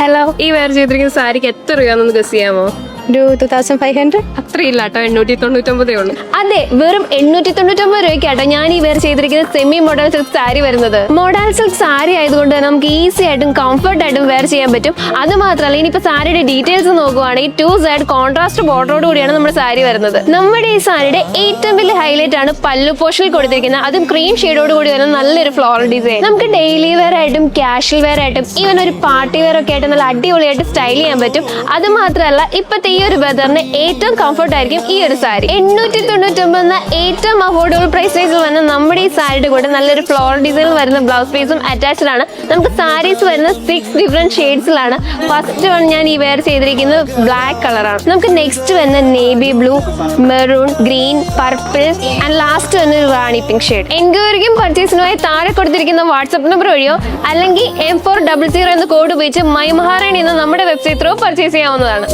Hello, ഈ wear ചെയ്തിരിക്കുന്ന സാരിക്ക് എത്ര രൂപയാണെന്ന് ഗസ് ചെയ്യാമോ? ഒരു 2500. അത്രയില്ല കേട്ടോ, 899 ഉള്ളൂ. അതെ, വെറും 899 രൂപയ്ക്കാട്ടോ ഞാൻ ഈ വെയർ ചെയ്തിരിക്കുന്ന സെമി മോഡൽ സിൽക്ക് സാരി വരുന്നത്. മോഡൽ സിൽക്ക് സാരി ആയതുകൊണ്ട് നമുക്ക് ഈസി ആയിട്ടും കംഫർട്ട് ആയിട്ടും വെയർ ചെയ്യാൻ പറ്റും. അത് മാത്രമല്ല, ഇനിയിപ്പോ സാരിയുടെ ഡീറ്റെയിൽസ് നോക്കുവാണെങ്കിൽ 2 സൈഡ് കോൺട്രാസ്റ്റ് ബോർഡറോട് കൂടിയാണ് നമ്മുടെ സാരി വരുന്നത്. നമ്മുടെ ഈ സാരിയുടെ ഏറ്റവും വലിയ ഹൈലൈറ്റ് ആണ് പല്ലു പോർഷനിൽ കൊടുത്തിരിക്കുന്നത്. അതും ക്രീം ഷെയ്ഡോട് കൂടി വരുന്ന നല്ലൊരു ഫ്ലോറൽ ഡിസൈൻ. നമുക്ക് ഡെയിലി വെയർ ആയിട്ടും കാഷ്വൽ വെയർ ആയിട്ടും ഈവൻ ഒരു പാർട്ടി വെയർ ഒക്കെ ആയിട്ട് നല്ല അടിപൊളിയായിട്ട് സ്റ്റൈൽ ചെയ്യാൻ പറ്റും. അത് മാത്രമല്ല, ഇപ്പത്തെ ഈ ഒരു വെതറിന് ഏറ്റവും കംഫർട്ട് ആയിരിക്കും ഈ ഒരു സാരി. 899 എന്ന ഏറ്റവും അഫോർഡബിൾ പ്രൈസ് റേഞ്ചിൽ വന്ന നമ്മുടെ ഈ സാരിയുടെ കൂടെ നല്ലൊരു ഫ്ലോറൽ ഡിസൈൻ വരുന്ന ബ്ലൗസ് പീസും അറ്റാച്ച്ഡ് ആണ്. നമുക്ക് സാരീസ് വരുന്ന 6 ഡിഫറെന്റ് ഷെയ്ഡ്സിലാണ്. ഫസ്റ്റ് വൺ ഞാൻ ഈ വെയർ ചെയ്തിരിക്കുന്നത് ബ്ലാക്ക് കളറാണ്. നമുക്ക് നെക്സ്റ്റ് വരുന്ന navy blue, maroon, green, purple and last വന്ന റാണി പിങ്ക് ഷെയ്ഡ്. എൻക്വയറിക്കും പർച്ചേസിനുമായി താഴെ കൊടുത്തിരിക്കുന്ന വാട്സ്ആപ്പ് നമ്പർ വഴിയോ അല്ലെങ്കിൽ M400 എന്ന കോഡ് ഉപയോഗിച്ച് മൈ മഹാറാണി എന്ന നമ്മുടെ വെബ്സൈറ്റ് ത്രൂ പർച്ചേസ് ചെയ്യാവുന്നതാണ്.